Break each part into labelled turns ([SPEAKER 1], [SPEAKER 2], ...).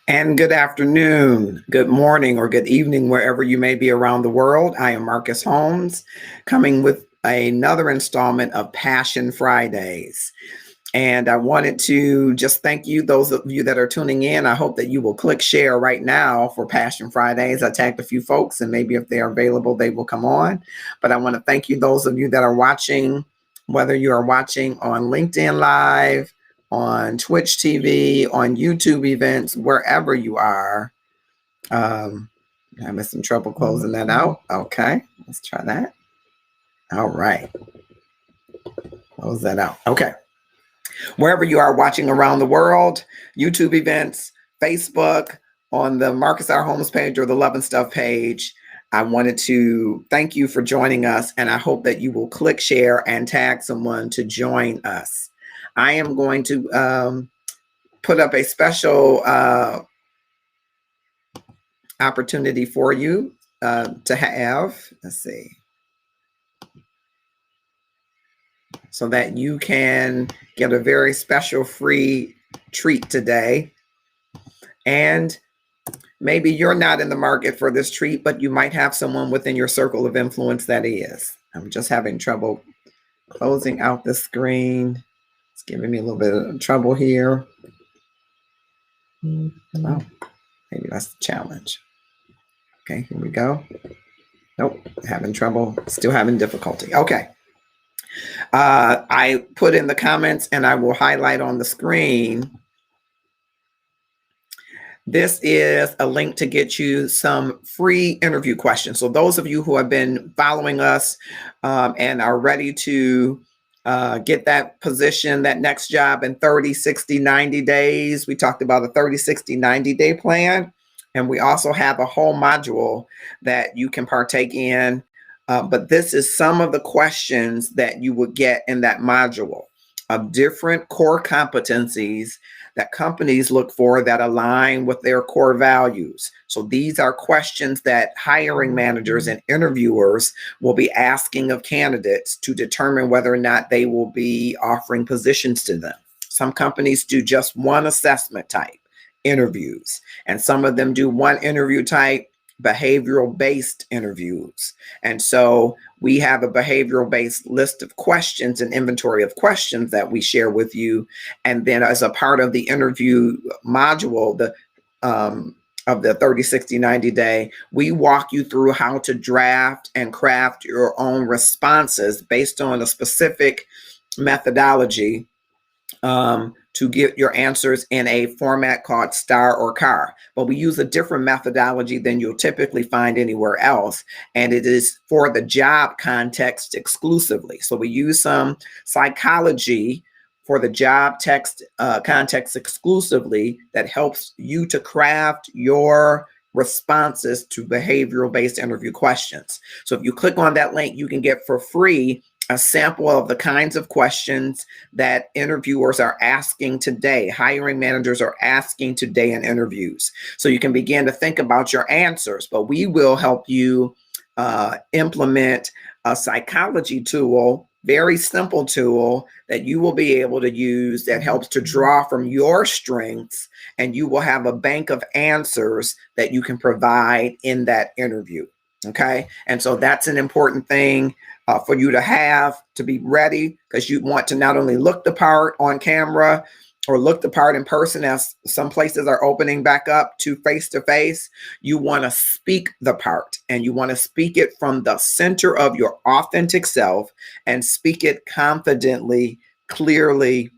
[SPEAKER 1] And good afternoon, good morning, or good evening, wherever you may be around the world. I am Marcus Holmes, coming with another installment of Passion Fridays. And I wanted to just thank you, those of you that are tuning in. I hope that you will click share right now for Passion Fridays. I tagged a few folks, and maybe if they are available, they will come on. But I want to thank you, those of you that are watching, whether you are watching on LinkedIn Live, on Twitch TV, on YouTube events, wherever you are. I'm having some trouble closing that out. Okay, let's try that. All right. Close that out. Okay. Wherever you are watching around the world, YouTube events, Facebook, on the Marcus R. Holmes page or the Love and Stuff page, I wanted to thank you for joining us, and I hope that you will click share and tag someone to join us. I am going to put up a special opportunity for you to have, let's see, so that you can get a very special free treat today. And maybe you're not in the market for this treat, but you might have someone within your circle of influence that is. I'm just having trouble closing out the screen. It's giving me a little bit of trouble here. Oh, maybe that's the challenge. Okay, here we go. Nope, having trouble, still having difficulty. Okay. I put in the comments and I will highlight on the screen. This is a link to get you some free interview questions. So those of you who have been following us and are ready to get that position, that next job in 30, 60, 90 days. We talked about a 30, 60, 90-day plan. And we also have a whole module that you can partake in. But this is some of the questions that you would get in that module of different core competencies that companies look for that align with their core values. So these are questions that hiring managers and interviewers will be asking of candidates to determine whether or not they will be offering positions to them. Some companies do just one assessment type interviews, and some of them do one interview type, behavioral-based interviews. And so we have a behavioral-based list of questions and inventory of questions that we share with you. And then as a part of the interview module, of the 30, 60, 90-day, we walk you through how to draft and craft your own responses based on a specific methodology to get your answers in a format called STAR or CAR. But we use a different methodology than you'll typically find anywhere else. And it is for the job context exclusively. So we use some psychology for the job context exclusively that helps you to craft your responses to behavioral-based interview questions. So if you click on that link, you can get for free a sample of the kinds of questions that interviewers are asking today, hiring managers are asking today in interviews. So you can begin to think about your answers, but we will help you implement a psychology tool, very simple tool that you will be able to use that helps to draw from your strengths, and you will have a bank of answers that you can provide in that interview. Okay. And so that's an important thing for you to have, to be ready, because you want to not only look the part on camera or look the part in person, as some places are opening back up to face-to-face. You want to speak the part, and you want to speak it from the center of your authentic self and speak it confidently, clearly,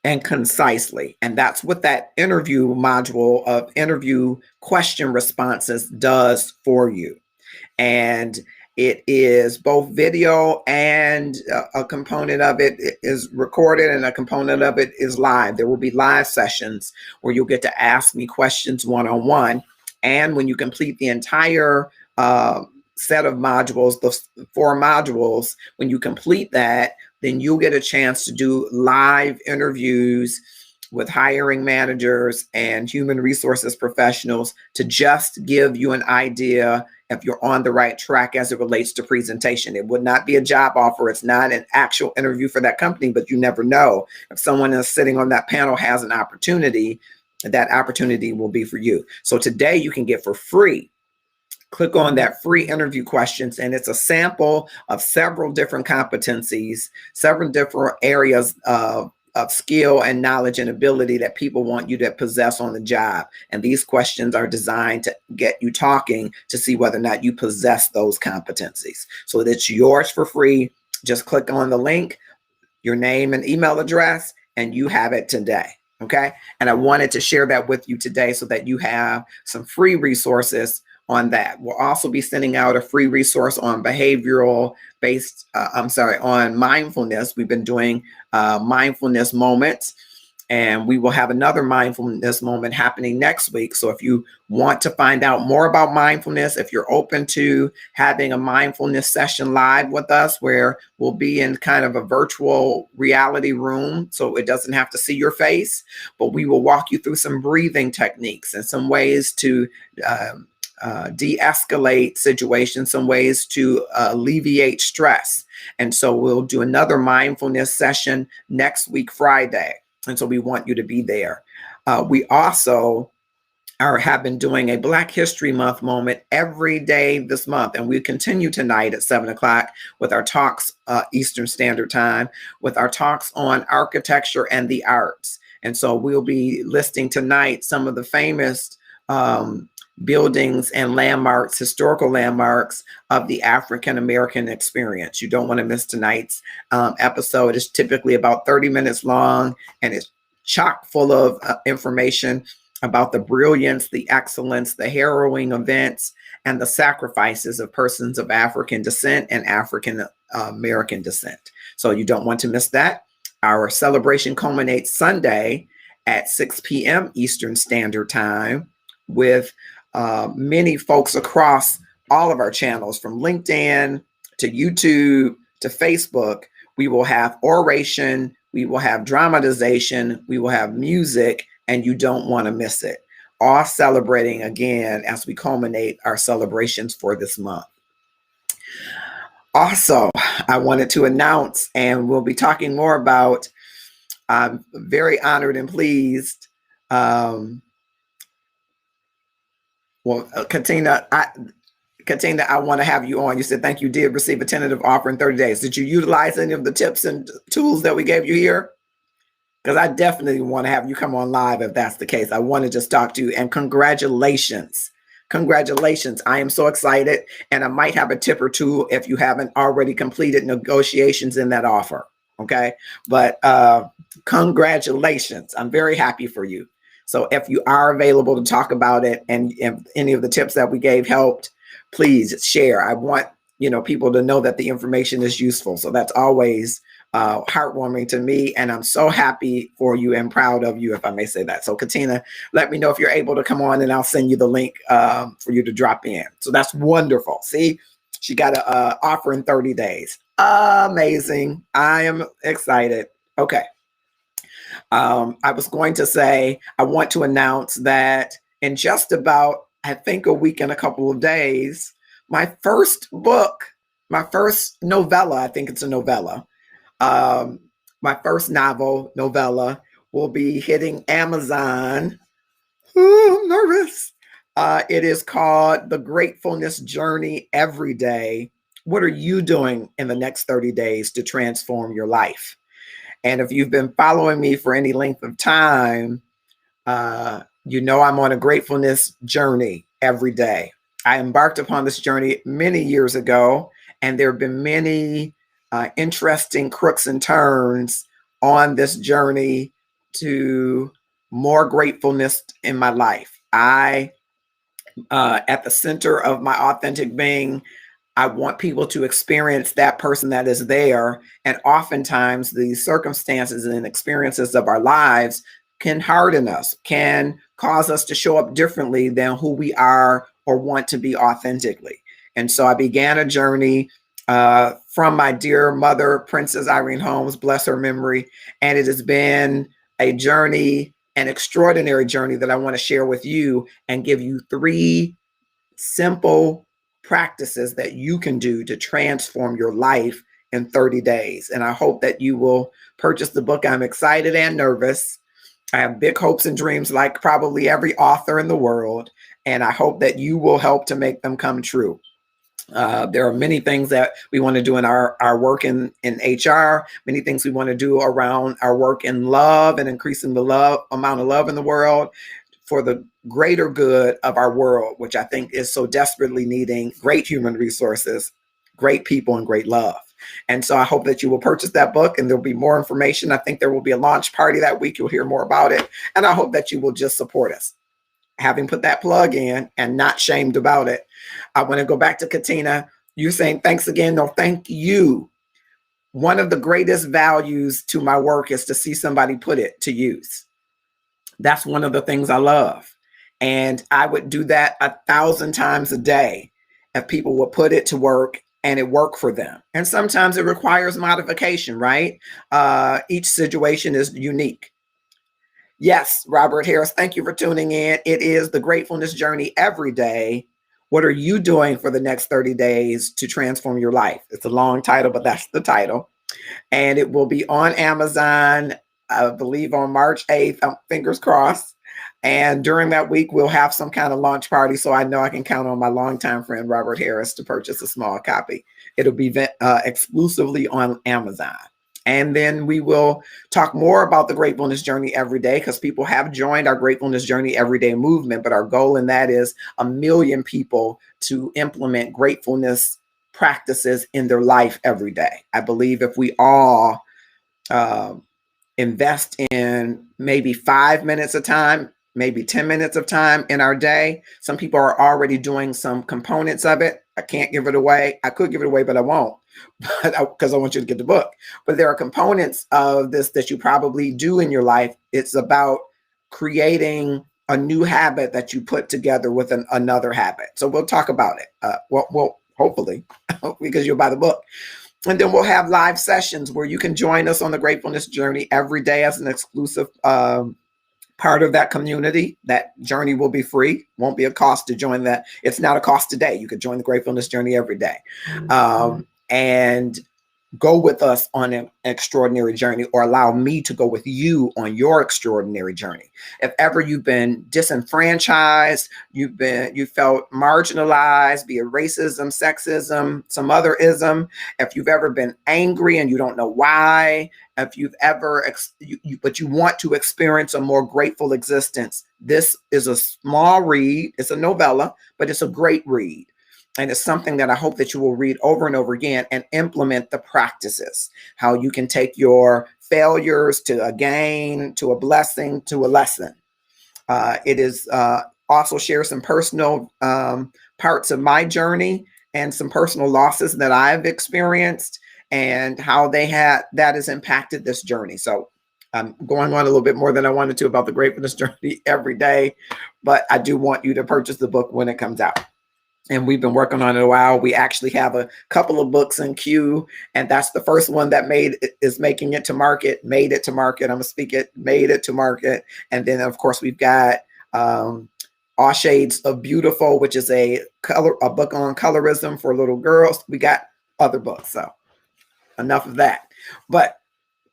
[SPEAKER 1] and concisely. And that's what that interview module of interview question responses does for you. And it is both video, and a component of it is recorded and a component of it is live. There will be live sessions where you'll get to ask me questions one-on-one. And when you complete the entire set of modules, the 4 modules, when you complete that, then you'll get a chance to do live interviews with hiring managers and human resources professionals to just give you an idea if you're on the right track as it relates to presentation. It would not be a job offer. It's not an actual interview for that company, but you never know. If someone is sitting on that panel has an opportunity, that opportunity will be for you. So today you can get for free. Click on that free interview questions, and it's a sample of several different competencies, several different areas of skill and knowledge and ability that people want you to possess on the job. And these questions are designed to get you talking to see whether or not you possess those competencies. So it's yours for free. Just click on the link, your name and email address, and you have it today. Okay. And I wanted to share that with you today so that you have some free resources on that. We'll also be sending out a free resource on on mindfulness. We've been doing mindfulness moments, and we will have another mindfulness moment happening next week. So if you want to find out more about mindfulness, if you're open to having a mindfulness session live with us, where we'll be in kind of a virtual reality room, so it doesn't have to see your face, but we will walk you through some breathing techniques and some ways to de-escalate situations, some ways to alleviate stress. And so we'll do another mindfulness session next week, Friday. And so we want you to be there. We also have been doing a Black History Month moment every day this month. And we continue tonight at 7:00 with our talks, Eastern Standard Time, with our talks on architecture and the arts. And so we'll be listing tonight some of the famous buildings and landmarks, historical landmarks of the African American experience. You don't want to miss tonight's episode. It's typically about 30 minutes long, and it's chock full of information about the brilliance, the excellence, the harrowing events, and the sacrifices of persons of African descent and African American descent. So you don't want to miss that. Our celebration culminates Sunday at 6 p.m. Eastern Standard Time with many folks across all of our channels, from LinkedIn to YouTube to Facebook. We will have oration, we will have dramatization, we will have music, and you don't want to miss it. All celebrating again as we culminate our celebrations for this month. Also, I wanted to announce, and we'll be talking more about, I'm very honored and pleased. Katina, I want to have you on. You said, thank you, did receive a tentative offer in 30 days. Did you utilize any of the tips and tools that we gave you here? Because I definitely want to have you come on live if that's the case. I want to just talk to you. And congratulations. Congratulations. I am so excited. And I might have a tip or two if you haven't already completed negotiations in that offer. Okay. But congratulations. I'm very happy for you. So if you are available to talk about it, and if any of the tips that we gave helped, please share. I want people to know that the information is useful. So that's always heartwarming to me, and I'm so happy for you and proud of you, if I may say that. So Katina, let me know if you're able to come on, and I'll send you the link for you to drop in. So that's wonderful. See, she got an offer in 30 days. Amazing. I am excited. Okay. I was going to say, I want to announce that in just about, I think, a week and a couple of days, my first book, my first novella, I think it's a novella, my first novella will be hitting Amazon. Ooh, I'm nervous. It is called The Gratefulness Journey Every Day. What are you doing in the next 30 days to transform your life? And if you've been following me for any length of time, I'm on a gratefulness journey every day. I embarked upon this journey many years ago, and there have been many interesting crooks and turns on this journey to more gratefulness in my life. At the center of my authentic being, I want people to experience that person that is there. And oftentimes the circumstances and experiences of our lives can harden us, can cause us to show up differently than who we are or want to be authentically. And so I began a journey from my dear mother, Princess Irene Holmes, bless her memory. And it has been a journey, an extraordinary journey that I want to share with you and give you 3 simple practices that you can do to transform your life in 30 days. And I hope that you will purchase the book. I'm excited and nervous. I have big hopes and dreams like probably every author in the world, and I hope that you will help to make them come true. There are many things that we want to do in our work in HR, many things we want to do around our work in love and increasing the amount of love in the world for the greater good of our world, which I think is so desperately needing great human resources, great people, and great love. And so I hope that you will purchase that book, and there'll be more information. I think there will be a launch party that week. You'll hear more about it. And I hope that you will just support us. Having put that plug in and not shamed about it, I want to go back to Katina. You saying thanks again. No, thank you. One of the greatest values to my work is to see somebody put it to use. That's one of the things I love. And I would do that 1,000 times a day if people would put it to work and it worked for them. And sometimes it requires modification, right? Each situation is unique. Yes, Robert Harris, thank you for tuning in. It is the Gratefulness Journey every day. What are you doing for the next 30 days to transform your life? It's a long title, but that's the title. And it will be on Amazon, I believe on March 8th, fingers crossed. And during that week, we'll have some kind of launch party. So I know I can count on my longtime friend, Robert Harris, to purchase a small copy. It'll be exclusively on Amazon. And then we will talk more about the Gratefulness Journey every day, because people have joined our Gratefulness Journey everyday movement. But our goal in that is 1 million people to implement gratefulness practices in their life every day. I believe if we all invest in maybe 5 minutes of time, maybe 10 minutes of time in our day. Some people are already doing some components of it. I can't give it away. I could give it away, but I won't, because I want you to get the book. But there are components of this that you probably do in your life. It's about creating a new habit that you put together with another habit. So we'll talk about it. Well, hopefully, because you'll buy the book. And then we'll have live sessions where you can join us on the Gratefulness Journey every day as an exclusive part of that community. That journey will be free. Won't be a cost to join that. It's not a cost today. You could join the Gratefulness Journey every day. And go with us on an extraordinary journey, or allow me to go with you on your extraordinary journey. If ever you've been disenfranchised, you felt marginalized, be it racism, sexism, some other ism, if you've ever been angry and you don't know why, if you've ever, but you want to experience a more grateful existence, this is a small read. It's a novella, but it's a great read. And it's something that I hope that you will read over and over again and implement the practices, how you can take your failures to a gain, to a blessing, to a lesson. It is also share some personal parts of my journey and some personal losses that I've experienced and how that has impacted this journey. So I'm going on a little bit more than I wanted to about the Gratefulness Journey every day, but I do want you to purchase the book when it comes out. And we've been working on it a while. We actually have a couple of books in queue, and that's the first one that made it to market. Made it to market. I'm gonna speak it. Made it to market, and then of course we've got All Shades of Beautiful, which is a book on colorism for little girls. We got other books, so enough of that. But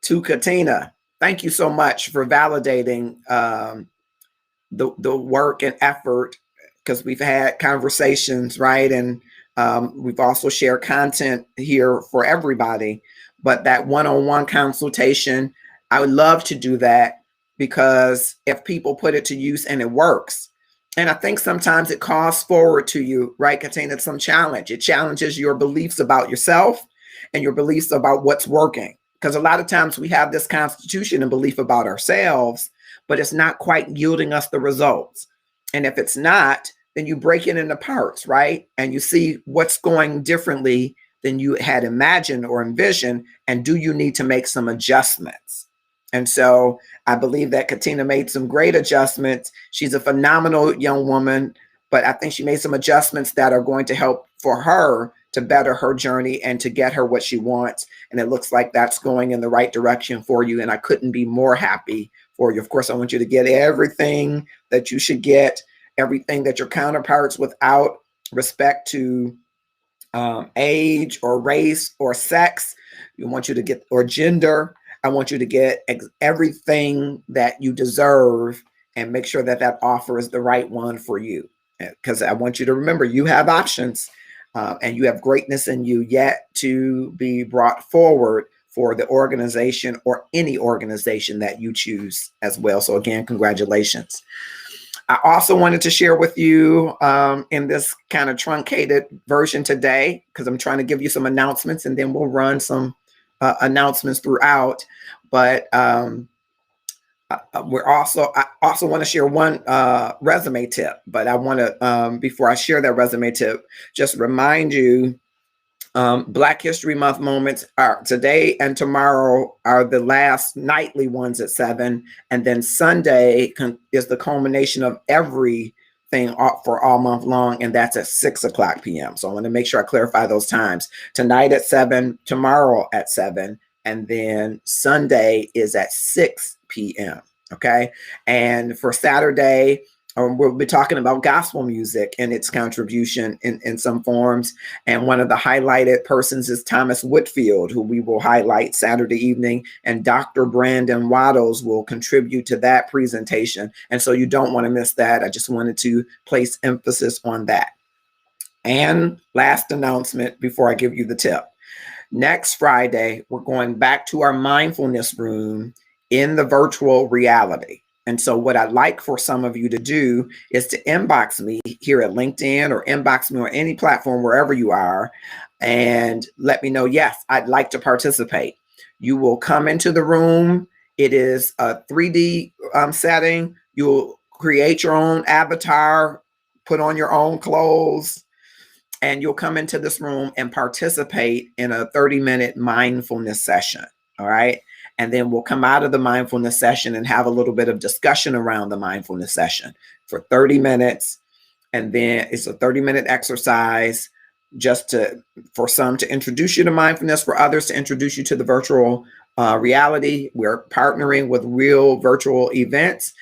[SPEAKER 1] to Katina, thank you so much for validating the work and effort, because we've had conversations, right? And we've also shared content here for everybody. But that one-on-one consultation, I would love to do that, because if people put it to use and it works, and I think sometimes it calls forward to you, right, Katina, some challenge. It challenges your beliefs about yourself and your beliefs about what's working. Because a lot of times we have this constitution and belief about ourselves, but it's not quite yielding us the results. And if it's not, then you break it into parts, right? And you see what's going differently than you had imagined or envisioned. And do you need to make some adjustments? And so I believe that Katina made some great adjustments. She's a phenomenal young woman, but I think she made some adjustments that are going to help for her to better her journey and to get her what she wants. And it looks like that's going in the right direction for you. And I couldn't be more happy for you. Of course, I want you to get everything that you should get, everything that your counterparts, without respect to age or race or sex, you want you to get, or gender. I want you to get everything that you deserve and make sure that that offer is the right one for you. Because I want you to remember you have options and you have greatness in you yet to be brought forward for the organization or any organization that you choose as well. So again, congratulations. I also wanted to share with you in this kind of truncated version today, because I'm trying to give you some announcements and then we'll run some announcements throughout. But I also want to share one resume tip, but I want to, before I share that resume tip, just remind you Black History Month moments are today and tomorrow are the last nightly ones at 7. And then Sunday is the culmination of everything for all month long. And that's at 6:00 p.m. So I want to make sure I clarify those times. Tonight at 7, tomorrow at 7, and then Sunday is at 6 p.m. Okay. And for Saturday, we'll be talking about gospel music and its contribution in some forms. And one of the highlighted persons is Thomas Whitfield, who we will highlight Saturday evening. And Dr. Brandon Waddles will contribute to that presentation. And so you don't want to miss that. I just wanted to place emphasis on that. And last announcement before I give you the tip. Next Friday, we're going back to our mindfulness room in the virtual reality. And so what I'd like for some of you to do is to inbox me here at LinkedIn or inbox me on any platform, wherever you are, and let me know, yes, I'd like to participate. You will come into the room. It is a 3D setting. You'll create your own avatar, put on your own clothes, and you'll come into this room and participate in a 30-minute mindfulness session. All right. And then we'll come out of the mindfulness session and have a little bit of discussion around the mindfulness session for 30 minutes. And then it's a 30-minute exercise just for some to introduce you to mindfulness, for others to introduce you to the virtual reality. We're partnering with real virtual events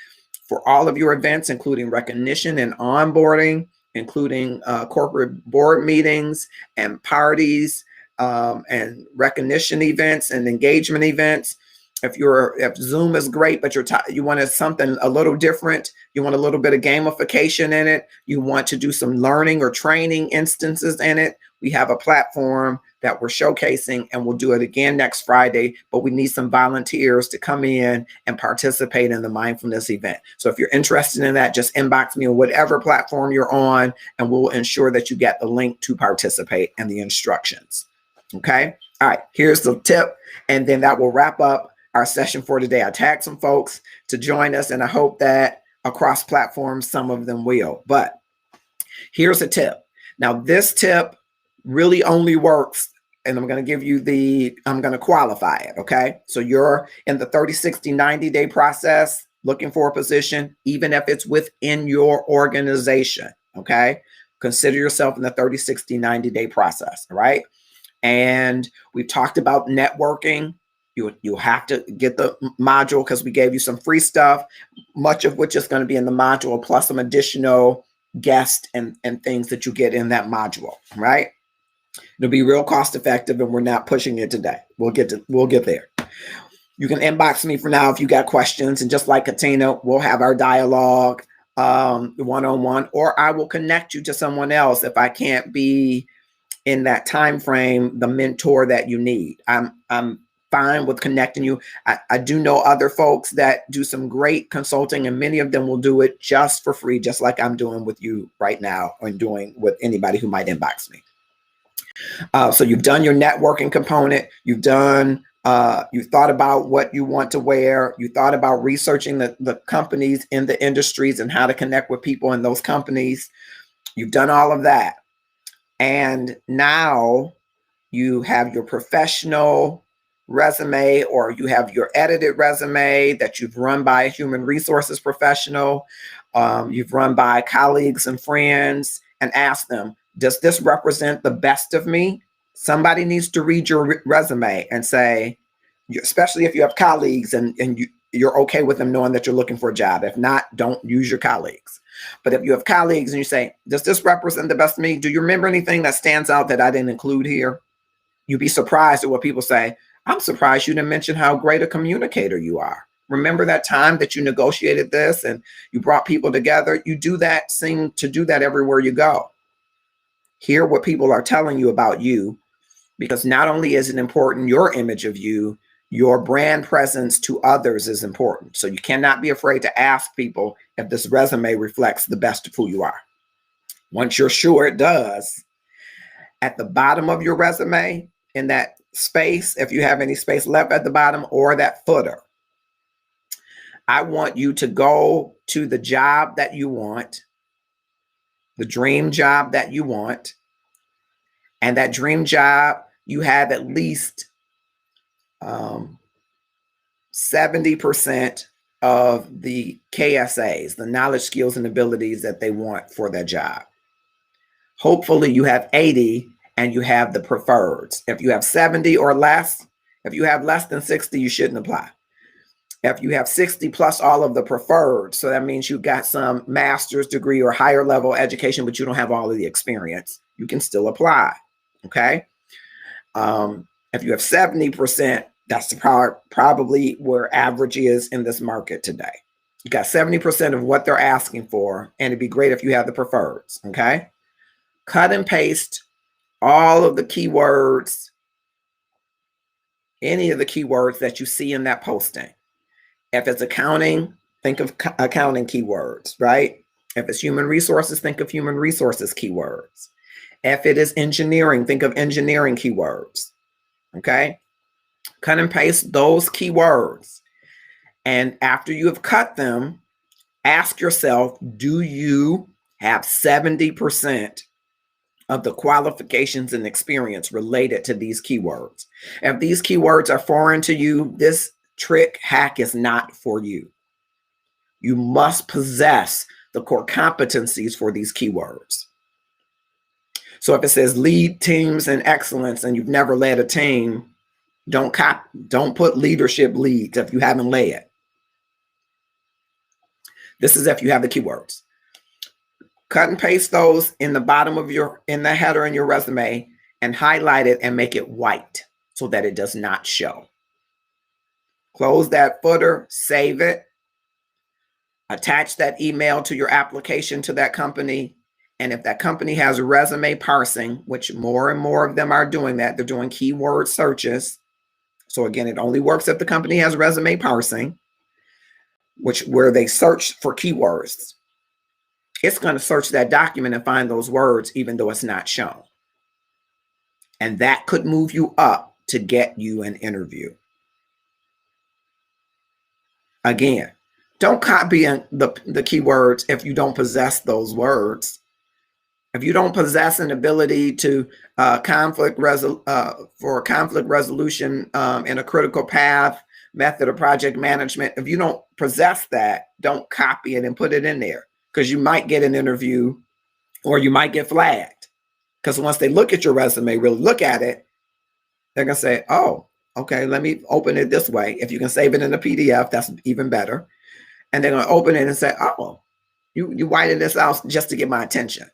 [SPEAKER 1] for all of your events, including recognition and onboarding, including corporate board meetings and parties and recognition events and engagement events. If Zoom is great, but you wanted something a little different, you want a little bit of gamification in it, you want to do some learning or training instances in it, we have a platform that we're showcasing, and we'll do it again next Friday, but we need some volunteers to come in and participate in the mindfulness event. So if you're interested in that, just inbox me on whatever platform you're on, and we'll ensure that you get the link to participate and the instructions. Okay. All right. Here's the tip. And then that will wrap up our session for today. I tagged some folks to join us, and I hope that across platforms, some of them will. But here's a tip. Now, this tip really only works, and I'm going to give you I'm going to qualify it. Okay. So you're in the 30, 60, 90-day process looking for a position, even if it's within your organization. Okay. Consider yourself in the 30, 60, 90-day process. All right. And we've talked about networking. You'll have to get the module because we gave you some free stuff, much of which is going to be in the module, plus some additional guests and things that you get in that module, right? It'll be real cost effective, and we're not pushing it today. We'll get there. You can inbox me for now if you got questions, and just like Katina, we'll have our dialogue one-on-one, or I will connect you to someone else if I can't be in that time frame the mentor that you need. I'm fine with connecting you. I do know other folks that do some great consulting, and many of them will do it just for free, just like I'm doing with you right now, or doing with anybody who might inbox me. So you've done your networking component. You've thought about what you want to wear. You thought about researching the companies in the industries and how to connect with people in those companies. You've done all of that. And now you have your professional resume, or you have your edited resume that you've run by a human resources professional. You've run by colleagues and friends and asked them, does this represent the best of me? Somebody needs to read your resume and say, especially if you have colleagues and you're okay with them knowing that you're looking for a job. If not, don't use your colleagues. But if you have colleagues and you say, does this represent the best of me? Do you remember anything that stands out that I didn't include here? You'd be surprised at what people say. I'm surprised you didn't mention how great a communicator you are. Remember that time that you negotiated this and you brought people together? You do that, seem to do that everywhere you go. Hear what people are telling you about you, because not only is it important, your image of you, your brand presence to others is important. So you cannot be afraid to ask people if this resume reflects the best of who you are. Once you're sure it does, at the bottom of your resume, in that space, if you have any space left at the bottom, or that footer, I want you to go to the job that you want, the dream job that you want, and that dream job, you have at least 70% of the KSAs, the knowledge, skills, and abilities that they want for that job. Hopefully you have 80 and you have the preferreds. If you have 70 or less, if you have less than 60, you shouldn't apply. If you have 60 plus all of the preferred, so that means you got some master's degree or higher level education, but you don't have all of the experience, you can still apply, okay? If you have 70%, that's probably where average is in this market today. You got 70% of what they're asking for, and it'd be great if you have the preferreds, okay? Cut and paste all of the keywords, any of the keywords that you see in that posting. If it's accounting, think of accounting keywords, right? If it's human resources, think of human resources keywords. If it is engineering, think of engineering keywords, okay? Cut and paste those keywords. And after you have cut them, ask yourself, do you have 70% of the qualifications and experience related to these keywords? If these keywords are foreign to you, this trick hack is not for you. You must possess the core competencies for these keywords. So if it says lead teams and excellence and you've never led a team, don't put leadership leads if you haven't led. This is if you have the keywords. Cut and paste those in the bottom of in the header in your resume and highlight it and make it white so that it does not show. Close that footer, save it, attach that email to your application to that company. And if that company has resume parsing, which more and more of them are doing that, they're doing keyword searches. So again, it only works if the company has resume parsing, where they search for keywords. It's going to search that document and find those words, even though it's not shown. And that could move you up to get you an interview. Again, don't copy the keywords if you don't possess those words. If you don't possess an ability to conflict resolution in a critical path, method of project management, if you don't possess that, don't copy it and put it in there, because you might get an interview or you might get flagged. Because once they look at your resume, really look at it, they're going to say, oh, okay, let me open it this way. If you can save it in a PDF, that's even better. And they're going to open it and say, oh, you whited this out just to get my attention.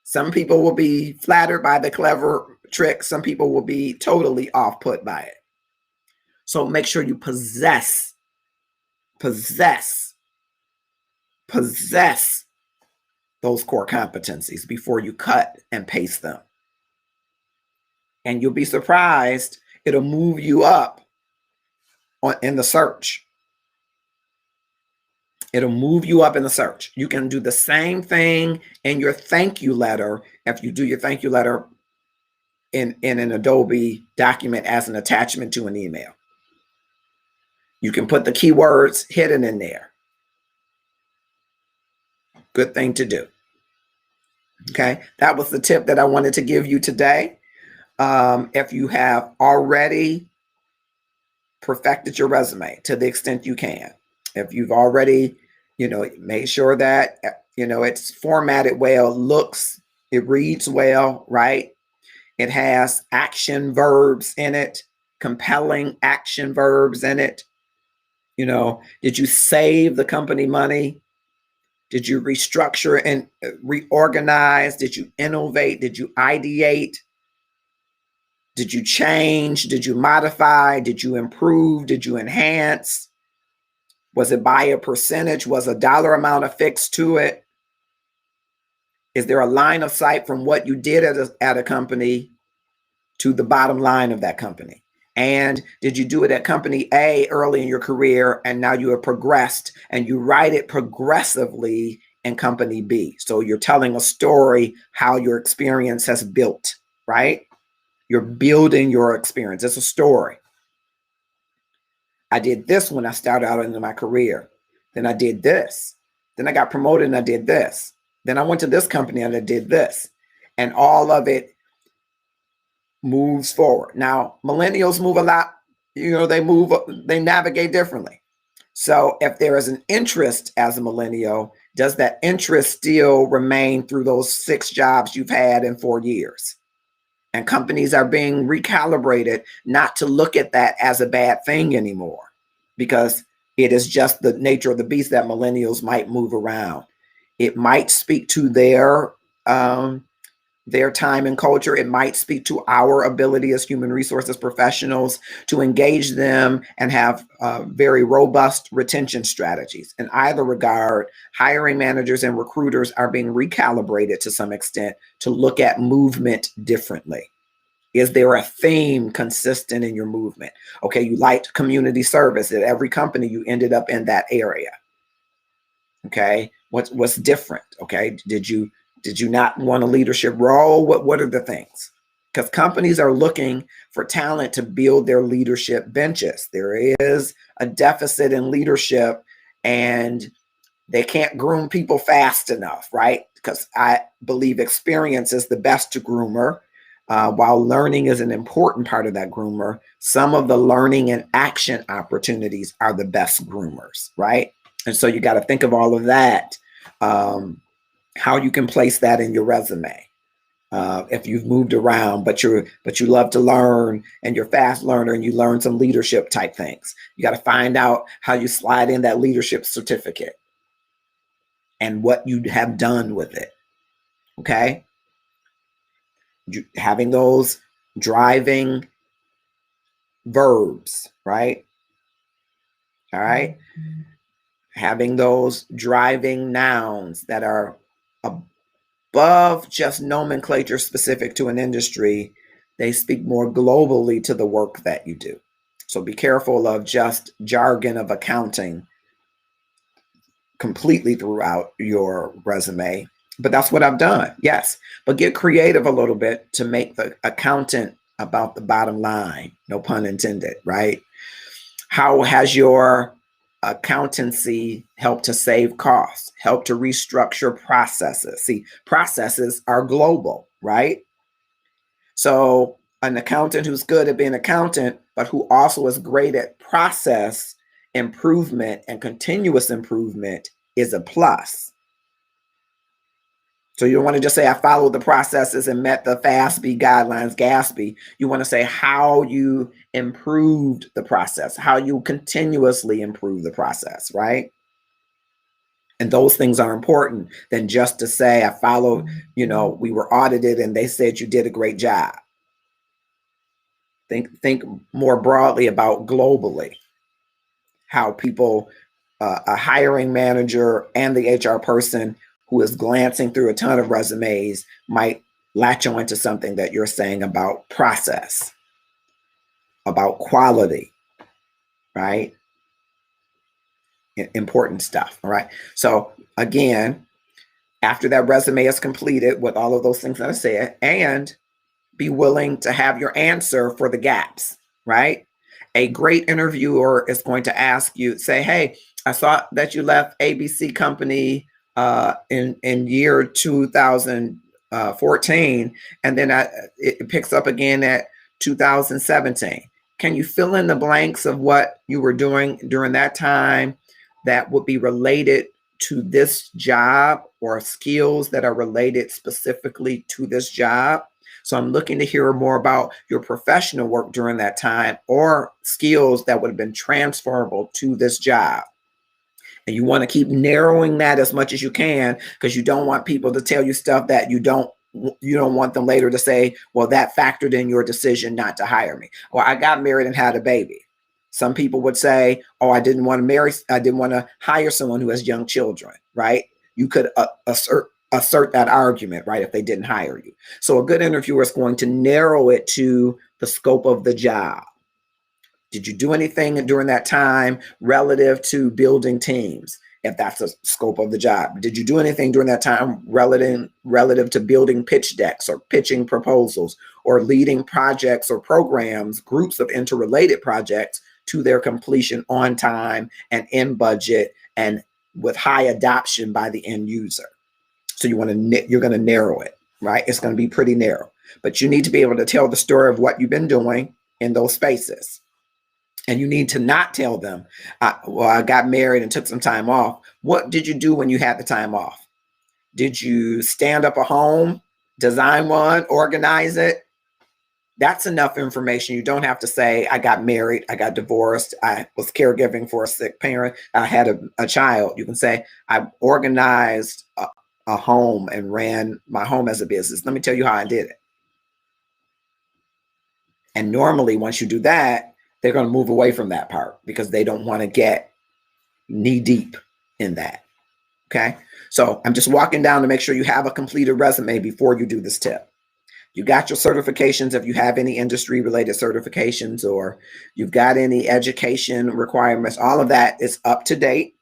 [SPEAKER 1] Some people will be flattered by the clever trick. Some people will be totally off-put by it. So make sure you possess those core competencies before you cut and paste them. And you'll be surprised, it'll move you up in the search. It'll move you up in the search. You can do the same thing in your thank you letter. If you do your thank you letter in an Adobe document as an attachment to an email, you can put the keywords hidden in there. Good thing to do. Okay, that was the tip that I wanted to give you today. If you have already perfected your resume to the extent you can, if you've already, made sure that, it's formatted well, it reads well, right? It has action verbs in it, compelling action verbs in it. Did you save the company money? Did you restructure and reorganize? Did you innovate? Did you ideate? Did you change? Did you modify? Did you improve? Did you enhance? Was it by a percentage? Was a dollar amount affixed to it? Is there a line of sight from what you did at a company to the bottom line of that company? And did you do it at company A early in your career, and now you have progressed and you write it progressively in company B? So you're telling a story how your experience has built, right? You're building your experience. It's a story. I did this when I started out into my career. Then I did this. Then I got promoted and I did this. Then I went to this company and I did this. And all of it moves forward. Now, millennials move a lot. They navigate differently. So if there is an interest as a millennial, does that interest still remain through those 6 jobs you've had in 4 years? And companies are being recalibrated not to look at that as a bad thing anymore, because it is just the nature of the beast that millennials might move around. It might speak to their time and culture. It might speak to our ability as human resources professionals to engage them and have very robust retention strategies. In either regard, hiring managers and recruiters are being recalibrated to some extent to look at movement differently. Is there a theme consistent in your movement? Okay, you liked community service. At every company, you ended up in that area. Okay, what's different? Okay, did you not want a leadership role? What are the things? Because companies are looking for talent to build their leadership benches. There is a deficit in leadership, and they can't groom people fast enough, right? Because I believe experience is the best groomer. While learning is an important part of that groomer, some of the learning and action opportunities are the best groomers, right? And so you got to think of all of that, how you can place that in your resume. If you've moved around, but you love to learn and you're a fast learner and you learn some leadership type things, you got to find out how you slide in that leadership certificate and what you have done with it. Okay. Having those driving verbs, right? All right. Having those driving nouns that are above just nomenclature specific to an industry. They speak more globally to the work that you do. So be careful of just jargon of accounting completely throughout your resume. But that's what I've done, yes. But get creative a little bit to make the accountant about the bottom line, no pun intended, right? How has your accountancy helped to save costs, help to restructure processes? See, processes are global, right? So an accountant who's good at being an accountant, but who also is great at process improvement and continuous improvement is a plus. So you don't want to just say, I followed the processes and met the FASB guidelines, GASB. You want to say how you improved the process, how you continuously improve the process, right? And those things are important than just to say, I followed, we were audited and they said you did a great job. Think more broadly about globally, how people, a hiring manager and the HR person who is glancing through a ton of resumes might latch on to something that you're saying about process, about quality, right? Important stuff, all right? So again, after that resume is completed with all of those things that I said, and be willing to have your answer for the gaps, right? A great interviewer is going to ask you, say, hey, I saw that you left ABC company in year 2014, and then it picks up again at 2017. Can you fill in the blanks of what you were doing during that time that would be related to this job, or skills that are related specifically to this job? So I'm looking to hear more about your professional work during that time, or skills that would have been transferable to this job. And you want to keep narrowing that as much as you can, because you don't want people to tell you stuff that you don't want them later to say, well, that factored in your decision not to hire me. Or I got married and had a baby. Some people would say, oh, I didn't want to hire someone who has young children, right? You could assert that argument, right, if they didn't hire you. So a good interviewer is going to narrow it to the scope of the job. Did you do anything during that time relative to building teams? If that's the scope of the job. Did you do anything during that time relative to building pitch decks or pitching proposals or leading projects or programs, groups of interrelated projects to their completion on time and in budget and with high adoption by the end user? So you're going to narrow it, right? It's going to be pretty narrow, but you need to be able to tell the story of what you've been doing in those spaces. And you need to not tell them, well, I got married and took some time off. What did you do when you had the time off? Did you stand up a home, design one, organize it? That's enough information. You don't have to say, I got married, I got divorced, I was caregiving for a sick parent, I had a child. You can say, I organized a home and ran my home as a business. Let me tell you how I did it. And normally, once you do that, they're going to move away from that part because they don't want to get knee deep in that. Okay. So I'm just walking down to make sure you have a completed resume before you do this tip. You got your certifications if you have any industry related certifications, or you've got any education requirements. All of that is up to date.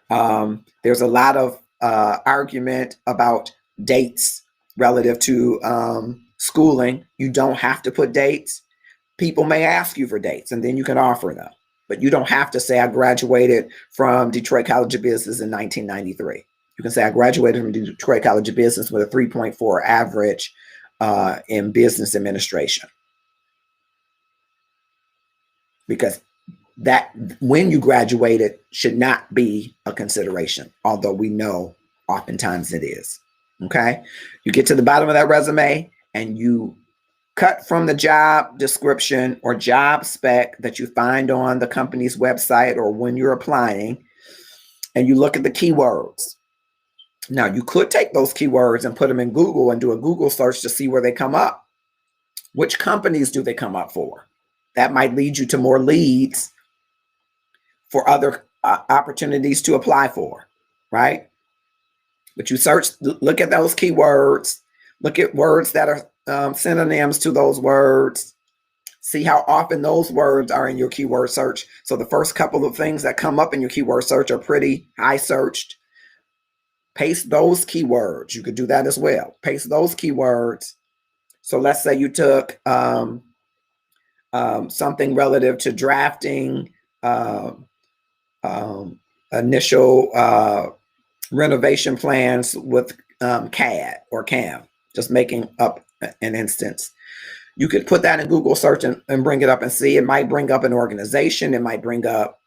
[SPEAKER 1] There's a lot of argument about dates relative to schooling. You don't have to put dates. People may ask you for dates and then you can offer them, but you don't have to say I graduated from Detroit College of Business in 1993. You can say I graduated from Detroit College of Business with a 3.4 average in business administration. Because that when you graduated should not be a consideration, although we know oftentimes it is. Okay. You get to the bottom of that resume and you cut from the job description or job spec that you find on the company's website or when you're applying, and you look at the keywords. Now, you could take those keywords and put them in Google and do a Google search to see where they come up. Which companies do they come up for? That might lead you to more leads for other opportunities to apply for, right? But you look at those keywords, look at words that are synonyms to those words, see how often those words are in your keyword search. So the first couple of things that come up in your keyword search are pretty high searched. Paste those keywords. You could do that as well. Paste those keywords. So let's say you took something relative to drafting initial renovation plans with CAD or CAM, just making up an instance. You could put that in Google search and bring it up and see. It might bring up an organization. It might bring up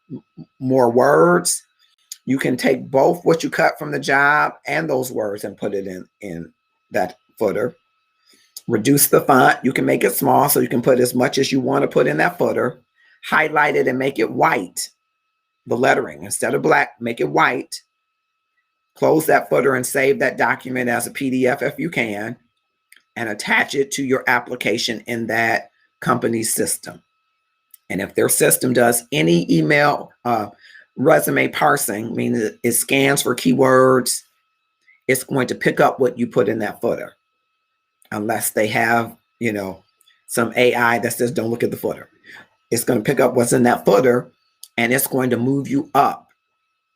[SPEAKER 1] more words. You can take both what you cut from the job and those words and put it in that footer. Reduce the font. You can make it small so you can put as much as you want to put in that footer. Highlight it and make it white. The lettering, instead of black, make it white. Close that footer and save that document as a PDF if you can, and attach it to your application in that company's system. And if their system does any email resume parsing, meaning it scans for keywords, it's going to pick up what you put in that footer, unless they have, some AI that says don't look at the footer. It's going to pick up what's in that footer, and it's going to move you up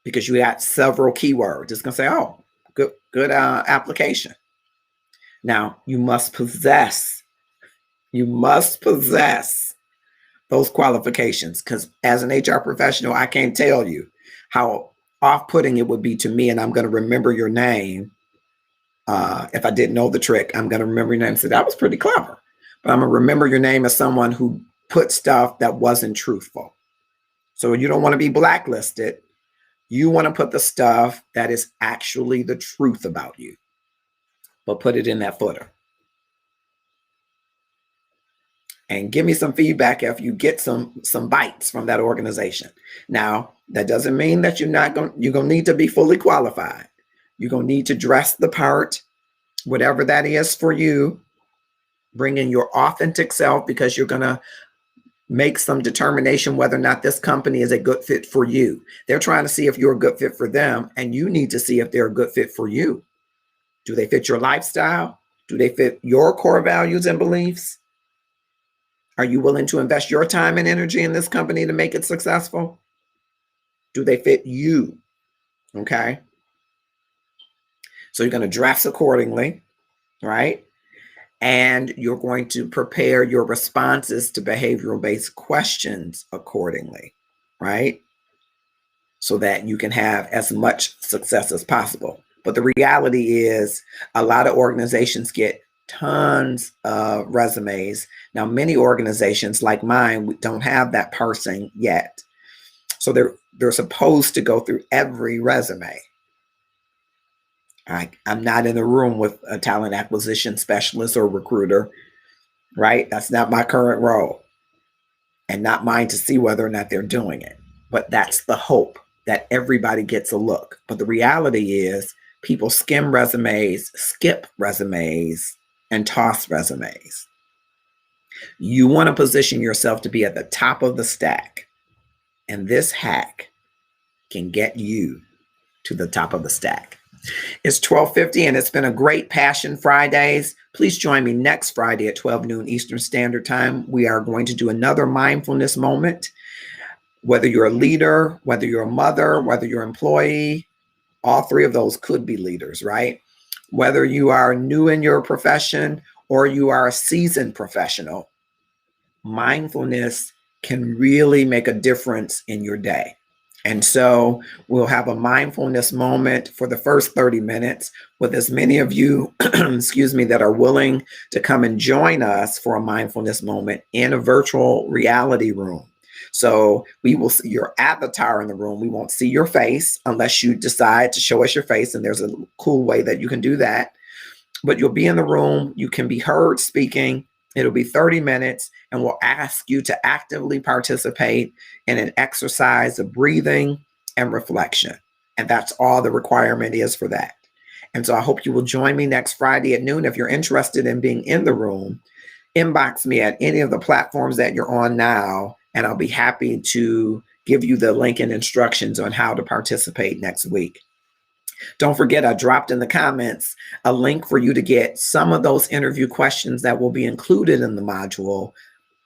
[SPEAKER 1] because you got several keywords. It's going to say, oh, good application. Now, you must possess those qualifications, because as an HR professional, I can't tell you how off-putting it would be to me, and I'm going to remember your name. If I didn't know the trick, I'm going to remember your name and say, that was pretty clever. But I'm going to remember your name as someone who put stuff that wasn't truthful. So you don't want to be blacklisted. You want to put the stuff that is actually the truth about you, but put it in that footer. And give me some feedback if you get some bites from that organization. Now, that doesn't mean that you're going to need to be fully qualified. You're going to need to dress the part. whatever that is for you. Bring in your authentic self, because you're going to make some determination whether or not this company is a good fit for you. They're trying to see if you're a good fit for them, and you need to see if they're a good fit for you. Do they fit your lifestyle? Do they fit your core values and beliefs? Are you willing to invest your time and energy in this company to make it successful? Do they fit you? Okay. So you're going to dress accordingly, right? And you're going to prepare your responses to behavioral-based questions accordingly, right? So that you can have as much success as possible. But the reality is, a lot of organizations get tons of resumes. Now, many organizations like mine don't have that parsing yet. So they're supposed to go through every resume. I'm not in a room with a talent acquisition specialist or recruiter, right? That's not my current role, and not mine to see whether or not they're doing it. But that's the hope, that everybody gets a look. But the reality is, people skim resumes, skip resumes, and toss resumes. You want to position yourself to be at the top of the stack, and this hack can get you to the top of the stack. It's 12:50, and it's been a great Passion Fridays. Please join me next Friday at 12 noon Eastern Standard Time. We are going to do another mindfulness moment. Whether you're a leader, whether you're a mother, whether you're an employee, all three of those could be leaders, right? Whether you are new in your profession or you are a seasoned professional, mindfulness can really make a difference in your day. And so we'll have a mindfulness moment for the first 30 minutes with as many of you, excuse me, that are willing to come and join us for a mindfulness moment in a virtual reality room. So we will see your avatar in the room. We won't see your face unless you decide to show us your face. And there's a cool way that you can do that. But you'll be in the room. You can be heard speaking. It'll be 30 minutes, and we'll ask you to actively participate in an exercise of breathing and reflection. And that's all the requirement is for that. And so I hope you will join me next Friday at noon. If you're interested in being in the room, inbox me at any of the platforms that you're on now, and I'll be happy to give you the link and instructions on how to participate next week. Don't forget, I dropped in the comments a link for you to get some of those interview questions that will be included in the module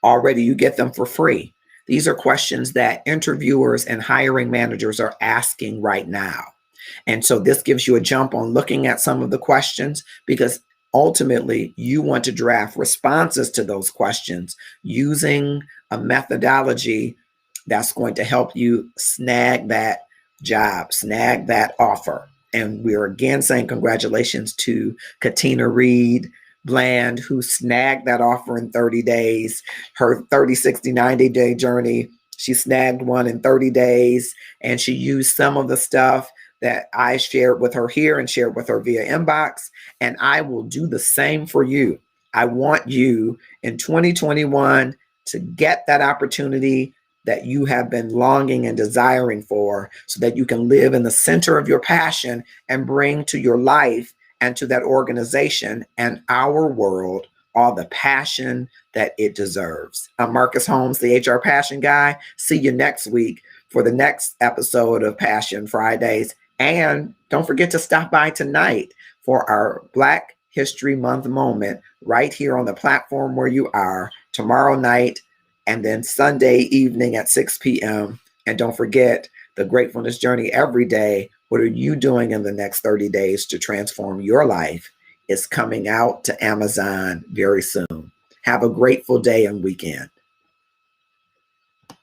[SPEAKER 1] already. You get them for free. These are questions that interviewers and hiring managers are asking right now. And so this gives you a jump on looking at some of the questions, because ultimately you want to draft responses to those questions using a methodology that's going to help you snag that job, snag that offer. And we're again saying congratulations to Katina Reed Bland, who snagged that offer in 30 days, her 30, 60, 90-day journey. She snagged one in 30 days, and she used some of the stuff that I shared with her here and shared with her via inbox. And I will do the same for you. I want you in 2021 to get that opportunity that you have been longing and desiring for, so that you can live in the center of your passion and bring to your life and to that organization and our world all the passion that it deserves. I'm Marcus Holmes, the HR Passion Guy. See you next week for the next episode of Passion Fridays. And don't forget to stop by tonight for our Black History Month moment right here on the platform where you are, tomorrow night, and then Sunday evening at 6 p.m. And don't forget the Gratefulness Journey every day. What are you doing in the next 30 days to transform your life? It's coming out to Amazon very soon. Have a grateful day and weekend.